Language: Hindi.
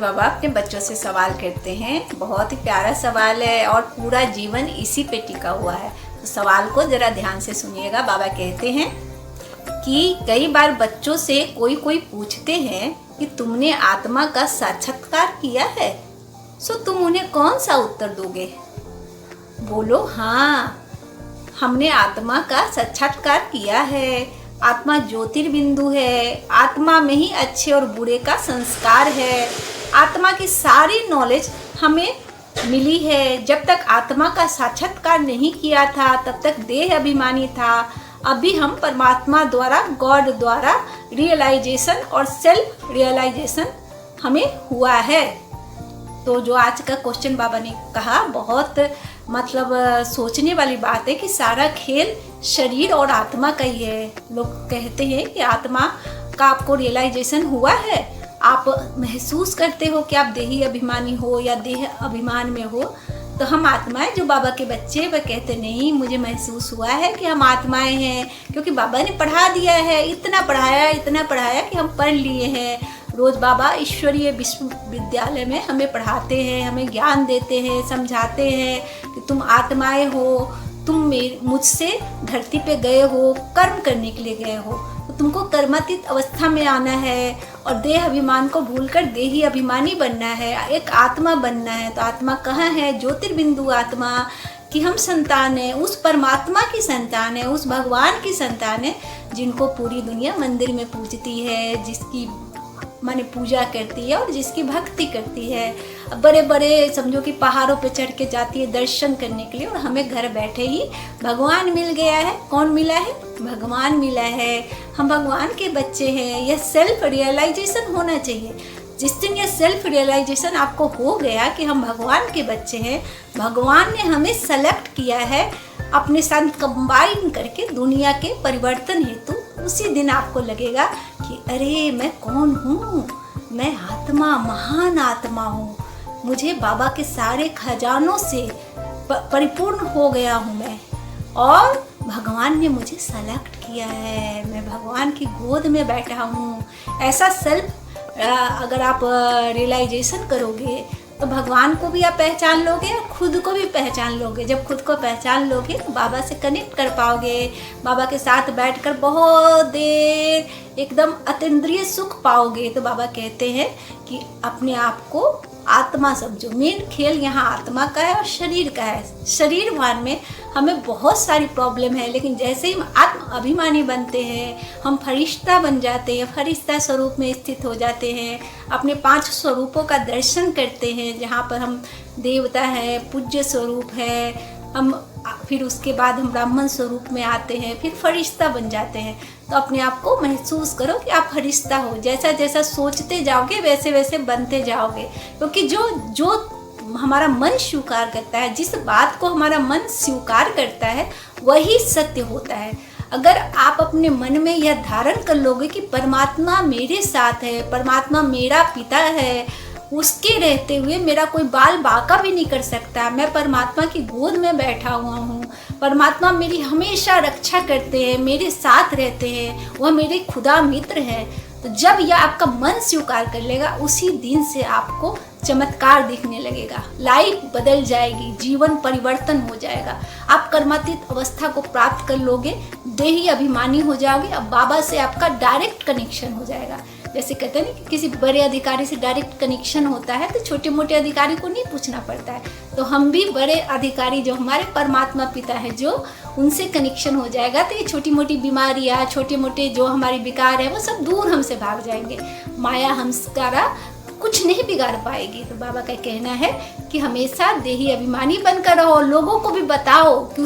बाबा अपने बच्चों से सवाल करते हैं। बहुत ही प्यारा सवाल है और पूरा जीवन इसी पे टिका हुआ है। तो सवाल को जरा ध्यान से सुनिएगा। बाबा कहते हैं कि कई बार बच्चों से कोई पूछते हैं कि तुमने आत्मा का साक्षात्कार किया है, सो तुम उन्हें कौन सा उत्तर दोगे? बोलो हाँ, हमने आत्मा का साक्षात्कार किया है। आत्मा ज्योतिर्बिंदु है। आत्मा में ही अच्छे और बुरे का संस्कार है। आत्मा की सारी नॉलेज हमें मिली है। जब तक आत्मा का साक्षात्कार नहीं किया था तब तक देह अभिमानी था। अभी हम परमात्मा द्वारा, गॉड द्वारा रियलाइजेशन और सेल्फ रियलाइजेशन हमें हुआ है। तो जो आज का क्वेश्चन बाबा ने कहा, बहुत मतलब सोचने वाली बात है कि सारा खेल शरीर और आत्मा का ही है। लोग कहते हैं कि आत्मा का आपको रियलाइजेशन हुआ है, आप महसूस करते हो कि आप देही अभिमानी हो या देह अभिमान में हो। तो हम आत्माएं जो बाबा के बच्चे, वह कहते नहीं, मुझे महसूस हुआ है कि हम आत्माएं हैं, क्योंकि बाबा ने पढ़ा दिया है। इतना पढ़ाया कि हम पढ़ लिए हैं। रोज़ बाबा ईश्वरीय विश्वविद्यालय में हमें पढ़ाते हैं, हमें ज्ञान देते हैं, समझाते हैं कि तुम आत्माएं हो, तुम मुझसे धरती पे गए हो, कर्म करने के लिए गए हो। तो तुमको कर्मातीत अवस्था में आना है और देह अभिमान को भूलकर देही अभिमानी बनना है, एक आत्मा बनना है। तो आत्मा कहाँ है? ज्योतिर्बिंदु आत्मा कि हम संतान हैं, उस परमात्मा की संतान है, उस भगवान की संतान है जिनको पूरी दुनिया मंदिर में पूजती है, जिसकी माने पूजा करती है और जिसकी भक्ति करती है। बड़े बड़े समझो कि पहाड़ों पे चढ़ के जाती है दर्शन करने के लिए, और हमें घर बैठे ही भगवान मिल गया है। कौन मिला है? भगवान मिला है। हम भगवान के बच्चे हैं। यह सेल्फ रियलाइजेशन होना चाहिए। जिस दिन यह सेल्फ रियलाइजेशन आपको हो गया कि हम भगवान के बच्चे हैं, भगवान ने हमें सेलेक्ट किया है अपने साथ कंबाइन करके दुनिया के परिवर्तन हेतु, उसी दिन आपको लगेगा कि अरे मैं कौन हूँ? मैं आत्मा, महान आत्मा हूँ। मुझे बाबा के सारे खजानों से परिपूर्ण हो गया हूँ मैं, और भगवान ने मुझे सेलेक्ट किया है। मैं भगवान की गोद में बैठा हूँ। ऐसा सेल्फ अगर आप रियलाइजेशन करोगे तो भगवान को भी आप पहचान लोगे और खुद को भी पहचान लोगे। जब खुद को पहचान लोगे तो बाबा से कनेक्ट कर पाओगे। बाबा के साथ बैठकर बहुत देर एकदम अतीन्द्रिय सुख पाओगे। तो बाबा कहते हैं कि अपने आप को आत्मा समझो। मेन खेल यहाँ आत्मा का है और शरीर का है। शरीरवान में हमें बहुत सारी प्रॉब्लम है, लेकिन जैसे ही हम आत्म अभिमानी बनते हैं, हम फरिश्ता बन जाते हैं, फरिश्ता स्वरूप में स्थित हो जाते हैं, अपने 5 स्वरूपों का दर्शन करते हैं, जहाँ पर हम देवता हैं, पूज्य स्वरूप है, हम फिर उसके बाद हम ब्राह्मण स्वरूप में आते हैं, फिर फरिश्ता बन जाते हैं। तो अपने आप को महसूस करो कि आप फरिश्ता हो। जैसा जैसा सोचते जाओगे वैसे वैसे बनते जाओगे, क्योंकि जो हमारा मन स्वीकार करता है, जिस बात को हमारा मन स्वीकार करता है, वही सत्य होता है। अगर आप अपने मन में यह धारण कर लोगे कि परमात्मा मेरे साथ है, परमात्मा मेरा पिता है, उसके रहते हुए मेरा कोई बाल बाका भी नहीं कर सकता, मैं परमात्मा की गोद में बैठा हुआ हूँ, परमात्मा मेरी हमेशा रक्षा करते हैं, मेरे साथ रहते हैं, वह मेरे खुदा मित्र हैं। तो जब यह आपका मन स्वीकार कर लेगा, उसी दिन से आपको चमत्कार दिखने लगेगा, लाइफ बदल जाएगी, जीवन परिवर्तन हो जाएगा। आप कर्मातीत अवस्था को प्राप्त कर लोगे, देही अभिमानी हो जाओगे। अब बाबा से आपका डायरेक्ट कनेक्शन हो जाएगा। जैसे कहते हैं ना कि किसी बड़े अधिकारी से डायरेक्ट कनेक्शन होता है, तो छोटे मोटे अधिकारी को नहीं पूछना पड़ता है। तो हम भी बड़े अधिकारी जो हमारे परमात्मा पिता है, जो उनसे कनेक्शन हो जाएगा, तो ये छोटी मोटी बीमारियाँ, छोटे मोटे जो हमारी विकार है, वो सब दूर हमसे भाग जाएंगे। माया हमसारा कुछ नहीं बिगाड़ पाएगी। तो बाबा का कहना है कि हमेशा देही अभिमानी बनकर रहो, लोगों को भी बताओ कि